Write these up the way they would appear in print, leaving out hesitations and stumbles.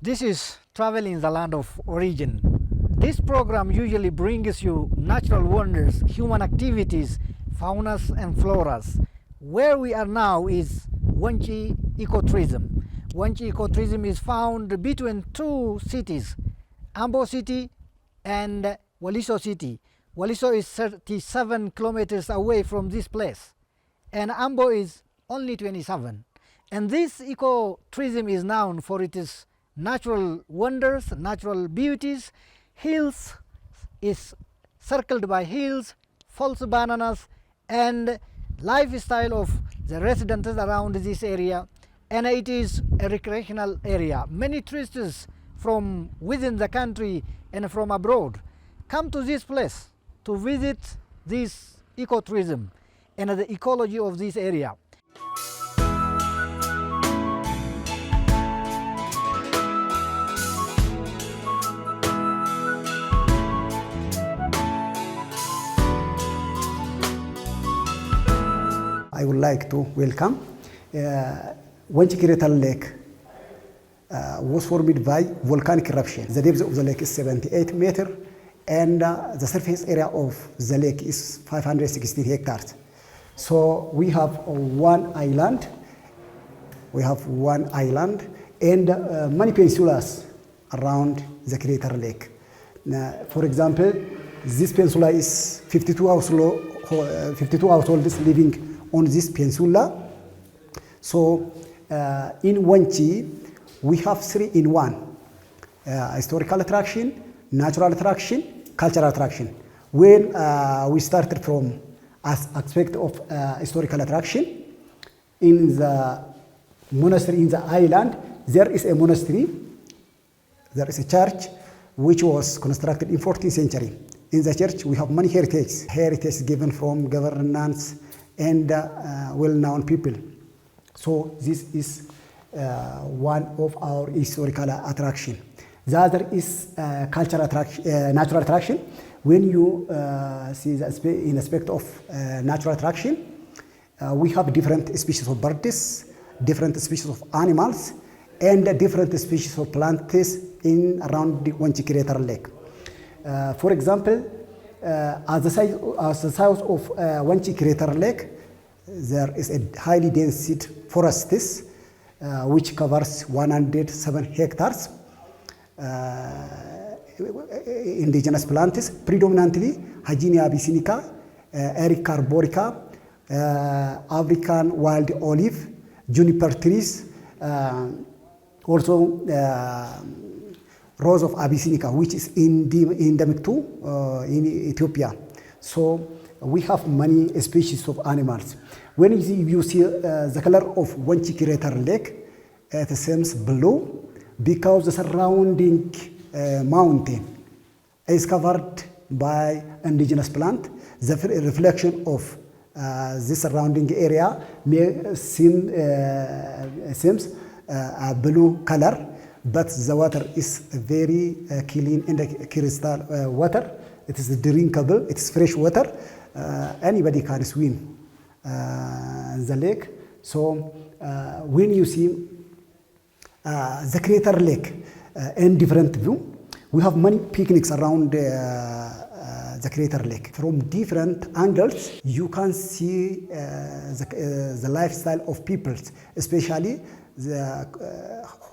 This is Travel in the Land of Origin. This program usually brings you natural wonders, human activities, faunas and floras. Where we are now is Wonchi Echo Tourism. Wonchi Echo Tourism is found between two cities, Ambo City and Waliso City. Waliso is 37 kilometers away from this place, and Ambo is only 27. And this eco-tourism is known for its natural wonders, natural beauties. Hills is circled by hills, false bananas, and lifestyle of the residents around this area. And it is a recreational area. Many tourists from within the country and from abroad come to this place to visit this ecotourism and the ecology of this area. I would like to welcome Wonchi Echo Lake was formed by volcanic eruption. The depth of the lake is 78 meters and the surface area of the lake is 516 hectares. So we have one island and many peninsulas around the crater lake. Now, for example, this peninsula is 52 households living on this peninsula. So in Wonchi, we have 3-in-1, historical attraction, natural attraction, cultural attraction. When we started from as aspect of historical attraction, in the monastery in the island, there is a monastery, there is a church which was constructed in 14th century. In the church, we have many heritage given from governance and well-known people. So this is one of our historical attraction. The other is cultural attraction, natural attraction. When you see the in aspect of natural attraction, we have different species of birds, different species of animals, and different species of plants in around the Wonchi Crater Lake. For example, at the south of Wonchi Crater Lake, there is a highly dense forest which covers 107 hectares. Indigenous plants, predominantly Hygienia abyssinica, Erica arborica, African wild olive, juniper trees, also rose of abyssinica, which is endemic to in Ethiopia. So we have many species of animals. When you see the color of Wonchi Crater Lake, it seems blue because the surrounding mountain is covered by indigenous plant. The reflection of this surrounding area may seems a blue color, but the water is very clean in the crystal water. It is drinkable, it is fresh water. Anybody can swim in the lake. So when you see the crater lake in different view, we have many picnics around the crater lake. From different angles, you can see the lifestyle of people, especially the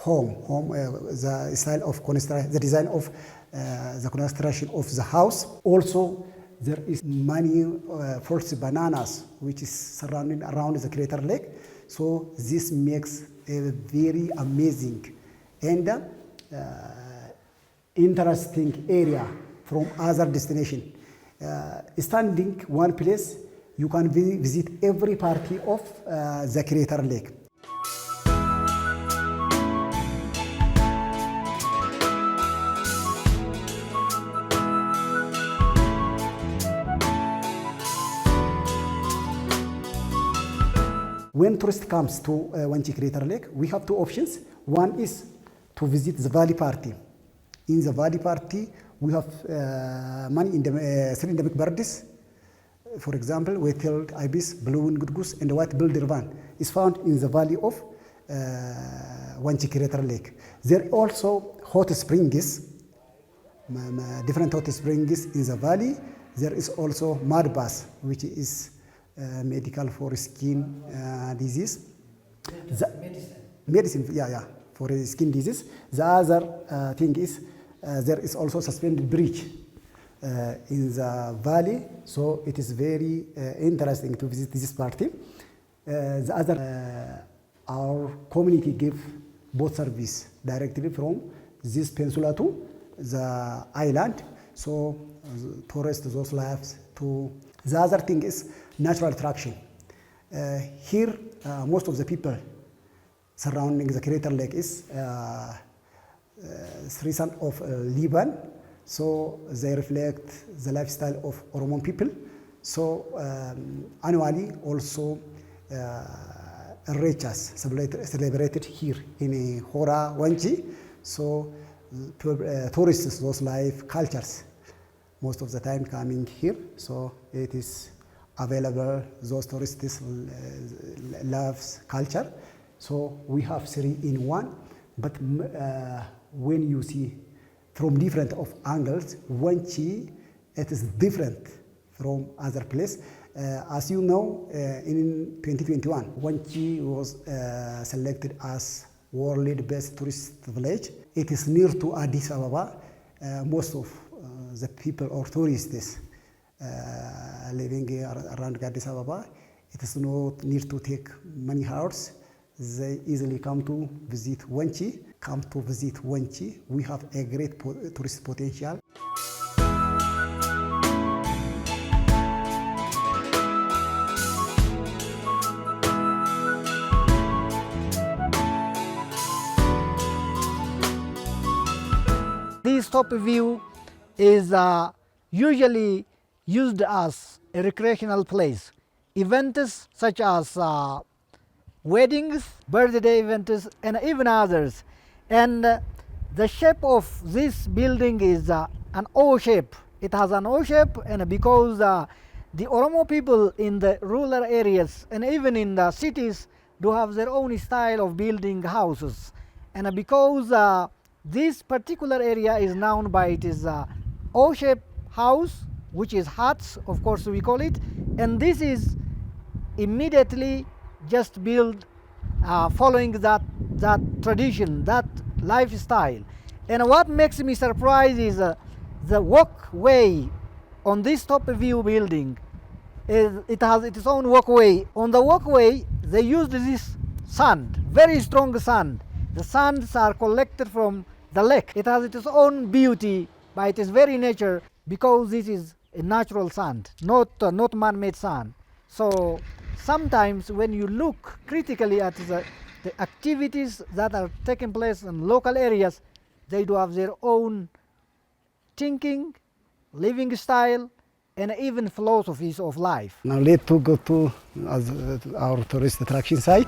the style of construction, the design of the construction of the house. Also, there is many false bananas which is surrounding around the crater lake. So this makes a very amazing and interesting area from other destination. Standing one place, you can visit every party of the crater lake. When tourist comes to Wonchi Crater Lake, we have two options. One is to visit the valley party. In the valley party, we have many three endemic birds. For example, white-tailed ibis, blue-winged goose, and the white-billed raven is found in the valley of Wonchi Crater Lake. There are also hot springs, different hot springs in the valley. There is also mud bath, which is medical for skin disease. Medicine, yeah, for skin disease. The other thing is there is also suspended bridge in the valley, so it is very interesting to visit this party. The other, our community give boat service directly from this peninsula to the island, so tourists those lives to. The other thing is natural attraction. Here, most of the people surrounding the crater lake is citizens of Lebanon, so they reflect the lifestyle of Oromo people. So annually also Rechas celebrated here in Hora Wonchi. So tourists, those life cultures, most of the time coming here. So it is available. Those tourists loves culture. So we have 3 in 1. But when you see from different of angles, Wonchi, it is different from other place. As you know, in 2021, Wonchi was selected as world best tourist village. It is near to Addis Ababa. Most of the people or tourists living around Addis Ababa, it is not need to take many hours. They easily come to visit Wonchi. Come to visit Wonchi. We have a great tourist potential. This top view is usually used as a recreational place. Events such as weddings, birthday events, and even others. And the shape of this building is an O shape. It has an O shape, and because the Oromo people in the rural areas and even in the cities do have their own style of building houses. And because this particular area is known by it is O-shaped house, which is huts, of course we call it, and this is immediately just built following that tradition, that lifestyle. And what makes me surprised is the walkway on this top view building. It has its own walkway. On the walkway, they used this sand, very strong sand. The sands are collected from the lake. It has its own beauty by its very nature because this is a natural sand, not man-made sand. So sometimes when you look critically at the activities that are taking place in local areas, they do have their own thinking, living style, and even philosophies of life. Now let's go to our tourist attraction site.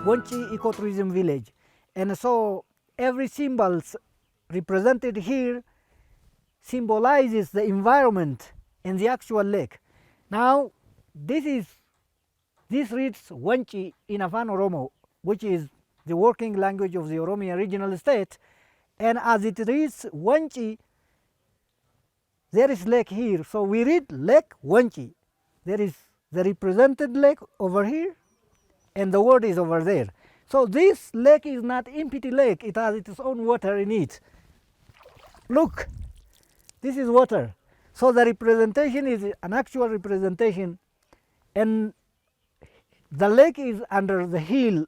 Wonchi Echo Tourism Village. And so every symbol represented here symbolizes the environment and the actual lake. Now this reads Wonchi in Afan Oromo, which is the working language of the Oromia regional state. And as it reads Wonchi, there is lake here. So we read Lake Wonchi. There is the represented lake over here, and the word is over there. So this lake is not empty lake, it has its own water in it. Look, this is water. So the representation is an actual representation, and the lake is under the hill,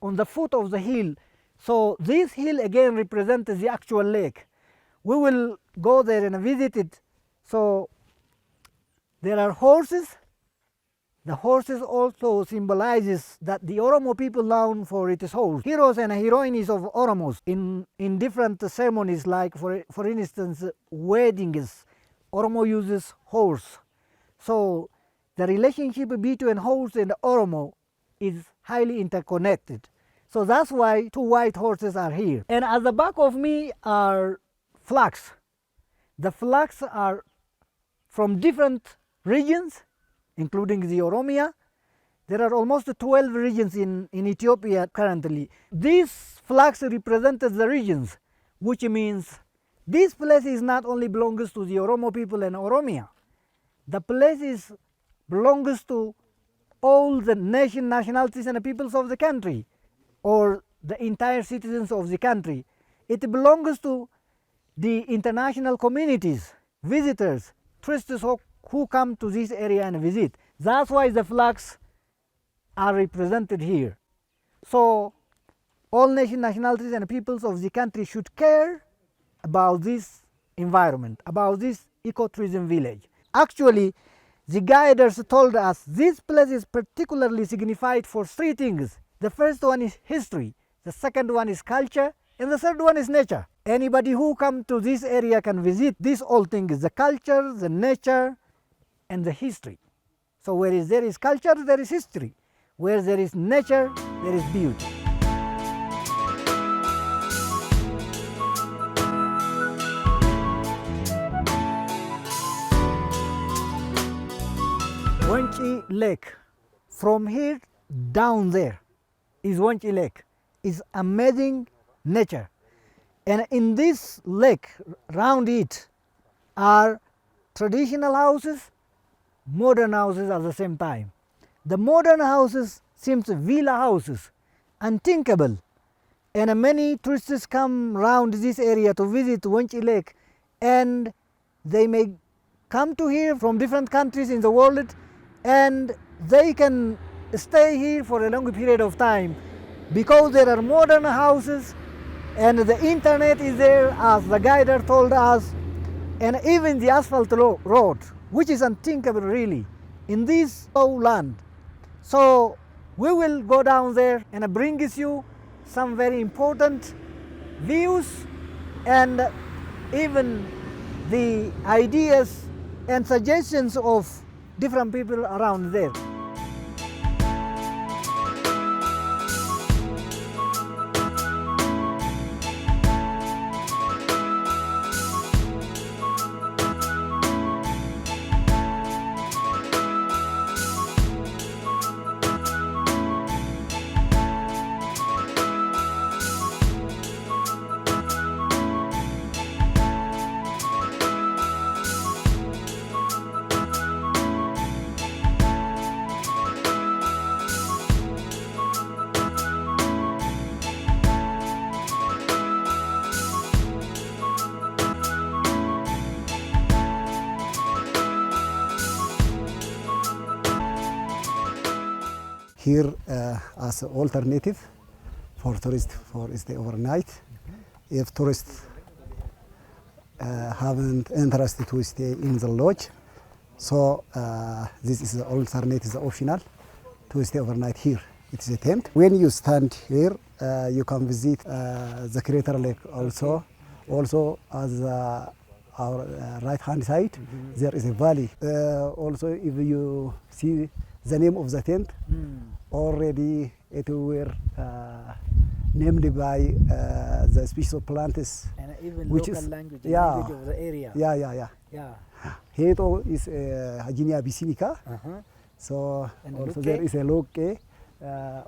on the foot of the hill. So this hill again represents the actual lake. We will go there and visit it. So there are horses The horses also symbolizes that the Oromo people known for its horse. Heroes and heroines of Oromos in different ceremonies, like for instance weddings, Oromo uses horse. So the relationship between horse and Oromo is highly interconnected. So that's why two white horses are here. And at the back of me are flags. The flags are from different regions, including the Oromia. There are almost 12 regions in Ethiopia currently. These flags represent the regions, which means this place is not only belongs to the Oromo people and Oromia. The place belongs to all the nationalities and the peoples of the country, or the entire citizens of the country. It belongs to the international communities, visitors, tourists who come to this area and visit. That's why the flags are represented here. So all nationalities and peoples of the country should care about this environment, about this ecotourism village. Actually, the guiders told us this place is particularly signified for three things. The first one is history, the second one is culture, and the third one is nature. Anybody who comes to this area can visit these all things, the culture, the nature, and the history. So where there is culture, there is history. Where there is nature, there is beauty. Wonchi Lake, from here down there is Wonchi Lake. It's amazing nature. And in this lake, round it, are traditional houses, modern houses at the same time. The modern houses seem villa houses, unthinkable. And many tourists come round this area to visit Wonchi Lake, and they may come to here from different countries in the world, and they can stay here for a long period of time because there are modern houses and the internet is there, as the guider told us, and even the asphalt road, which is unthinkable really in this low land. So we will go down there and bring you some very important views and even the ideas and suggestions of different people around there. Here as an alternative for tourists for stay overnight. If tourists haven't interest to stay in the lodge, so this is the alternative, the optional to stay overnight here. It is a tent. When you stand here, you can visit the crater lake also. Also, as our right hand side, there is a valley. Also, if you see the name of the tent, already it were named by the species of plants, And even which local is language, yeah, of the area. yeah. Heto is Haginia abyssinica. So And also Luke? there is a loke,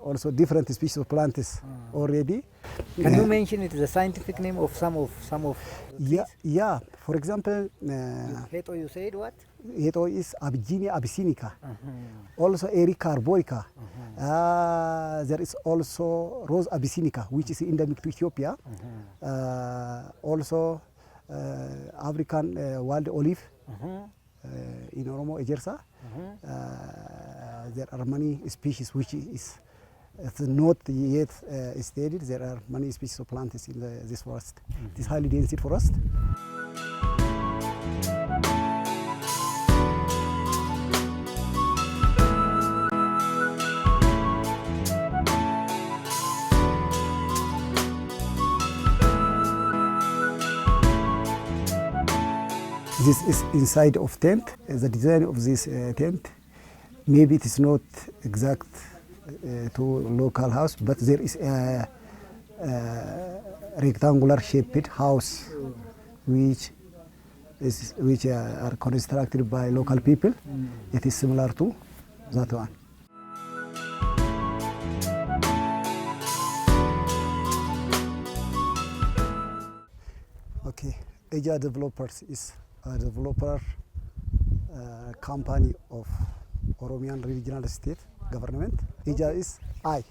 also different species of plants already. Can you mention it, the scientific name of some of Yeah. For example, Heto, you said what? Heto is Abyginia abyssinica. Also Erica arborica. There is also Rose abyssinica, which is endemic to Ethiopia. Also African wild olive in Oromo Ejersa. There are many species which is not yet studied. There are many species of plants in this forest. It is highly dense forest. This is inside of tent. The design of this tent, maybe it is not exact to local house, but there is a rectangular shaped house which are constructed by local people. It is similar to that one. Okay, Asia Developers is a developer company of Oromian Regional State Government. Asia is I.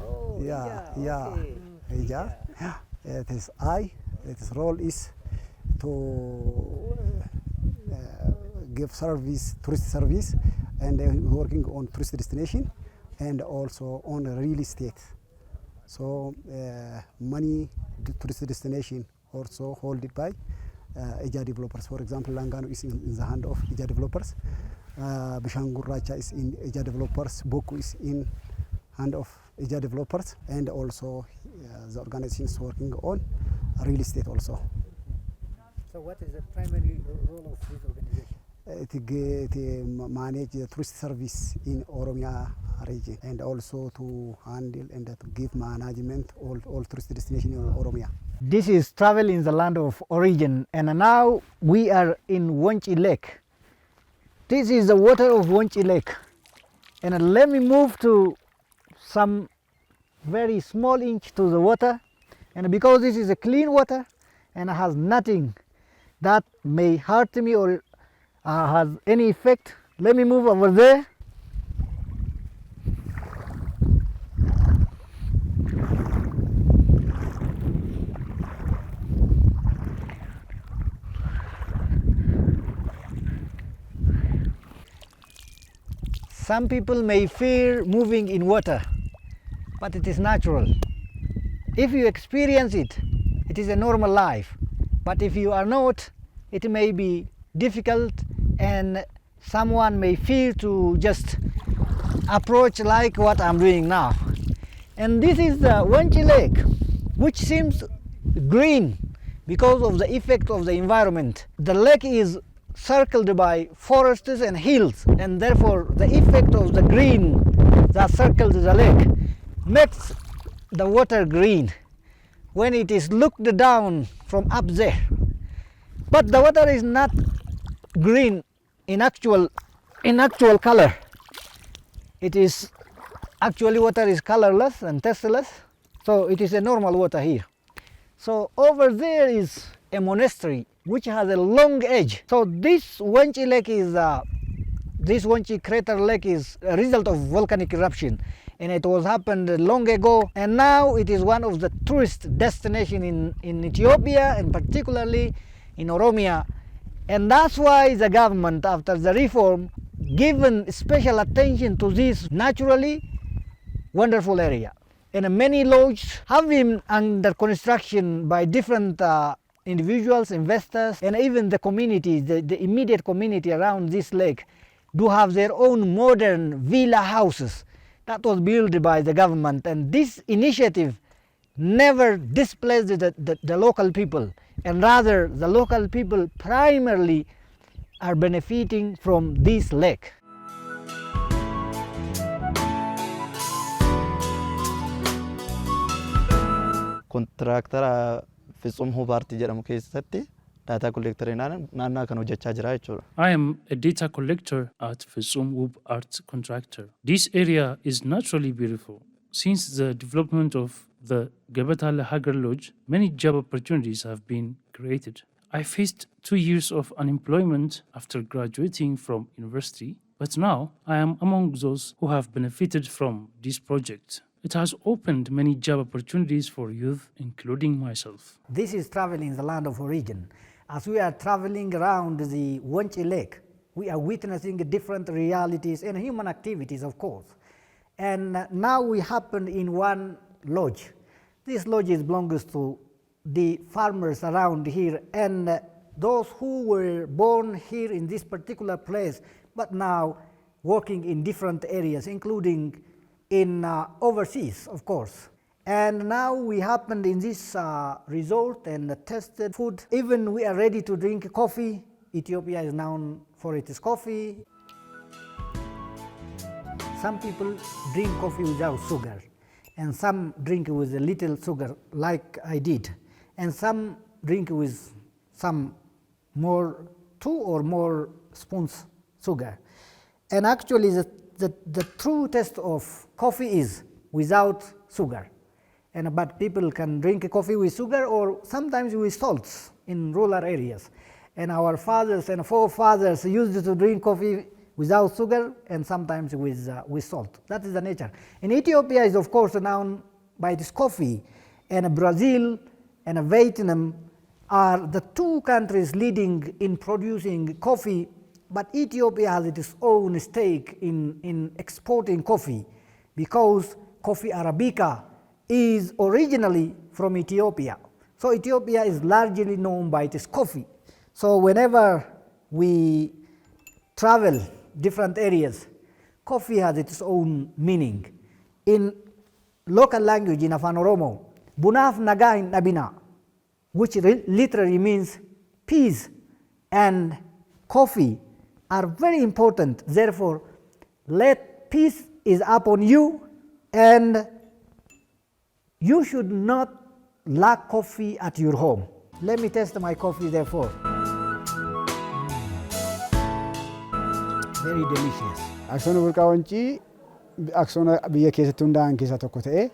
Oh, Yeah, Ija, yeah. okay. Asia. It is I. Its role is to give service, tourist service, and working on tourist destination, and also on real estate. So money tourist destination also held by Asia Developers. For example, Langano is in the hand of Asia Developers. Bishanguracha is in Asia Developers. Boku is in hand of Asia Developers, and also the organization is working on real estate also. So what is the primary role of this organization? To manage the tourist service in Oromia region, and also to handle and to give management all tourist destination in Oromia. This is Travel in the Land of Origin, and now we are in Wonchi Lake. This is the water of Wonchi Lake, and let me move to some very small inch to the water, and because this is a clean water and has nothing that may hurt me or has any effect, let me move over there. Some people may fear moving in water, but it is natural. If you experience it, it is a normal life. But if you are not, it may be difficult, and someone may fear to just approach like what I'm doing now. And this is the Wonchi Lake, which seems green because of the effect of the environment. The lake is circled by forests and hills, and therefore the effect of the green that circles the lake makes the water green when it is looked down from up there. But the water is not green in actual color. It is actually, water is colorless and tasteless, so it is a normal water here. So over there is a monastery which has a long edge. So this Wonchi Lake is this Wonchi crater lake is a result of volcanic eruption, and it was happened long ago, and now it is one of the tourist destination in Ethiopia, and particularly in Oromia. And that's why the government, after the reform, given special attention to this naturally wonderful area. And many lodges have been under construction by different individuals, investors, and even the community, the immediate community around this lake do have their own modern villa houses that was built by the government. And this initiative never displaced the local people, and rather the local people primarily are benefiting from this lake. Kontiraaktara Fitsum Hubaartii jedhamu keessatti data collector naannaa kan hojjechaa jira jechuudha. I am a data collector at Fitsum Wood Art Contractor. This area is naturally beautiful. Since the development of the Gabatale Hagar Lodge, many job opportunities have been created. I faced 2 years of unemployment after graduating from university, but now I am among those who have benefited from this project. It has opened many job opportunities for youth, including myself. This is Travel in the Land of Origin. As we are traveling around the Wonchi Lake, we are witnessing different realities and human activities, of course. And now we happen in one lodge. This lodge belongs to the farmers around here, and those who were born here in this particular place, but now working in different areas, including in overseas, of course. And now we happened in this resort and tested food. Even we are ready to drink coffee Ethiopia is known for its coffee. Some people drink coffee without sugar, and some drink with a little sugar like I did, and some drink with some more, 2 or more spoons sugar. And actually the true taste of coffee is without sugar. But people can drink coffee with sugar or sometimes with salts in rural areas. And our fathers and forefathers used to drink coffee without sugar and sometimes with salt. That is the nature. And Ethiopia is of course known by this coffee, and Brazil and Vietnam are the 2 countries leading in producing coffee, but Ethiopia has its own stake in exporting coffee because coffee Arabica is originally from Ethiopia. So Ethiopia is largely known by its coffee. So whenever we travel different areas, coffee has its own meaning. In local language, in Afaan Oromo, bunaaf nagaa hin dhabina, which literally means peace and coffee are very important. Therefore, let peace is upon you, and you should not lack coffee at your home. Let me test my coffee therefore. Very delicious. Aksoona burqaa wancii aksoona biyya keessatti hundaa'an keessaa tokko ta'ee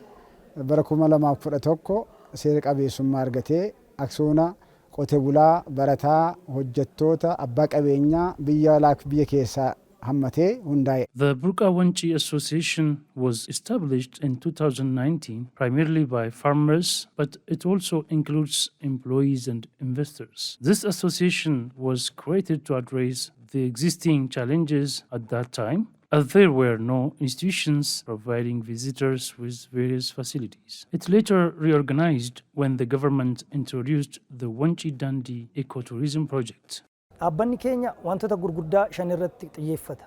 bara 2011 seera qabeessummaa argatee aksoona qote bulaa barataa hojjettoota abbaa qabeenyaa biyya keessaa hammatee hundaa'e. The Burqa Wonchi Association was established in 2019 primarily by farmers, but it also includes employees and investors. This association was created to address the existing challenges at that time, as there were no institutions providing visitors with various facilities. It later reorganized when the government introduced the Wonchi Echo Tourism Project. Dhaabbanni keenya wantoota gurguddaa 5 irratti xiyyeeffata.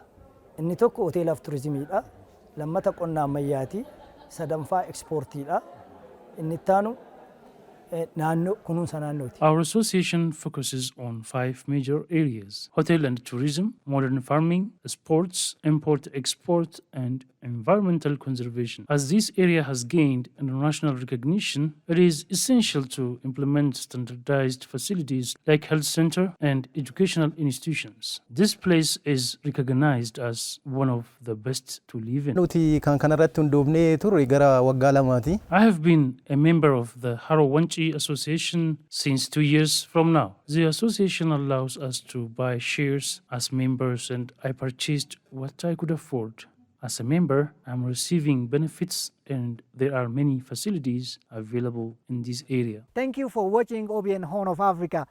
Inni tokko hoteelaaf turizimiidha, lammata qonna ammayyaati, sadaffaa ekspoortiidha, inni itti aanu naannoo kunuunsa naannooti. Our association focuses on 5 major areas: hotel and tourism, modern farming, sports, import-export, and environmental conservation. As this area has gained international recognition, it is essential to implement standardized facilities like health center and educational institutions. This place is recognized as one of the best to live in. Nuti kan kanarratti hundoofnee turre gara waggaa lamaati. I have been a member of the Haro Wonchi Association since 2 years from now. The association allows us to buy shares as members, and I purchased what I could afford. As a member, I'm receiving benefits, and there are many facilities available in this area. Thank you for watching OBN Horn of Africa.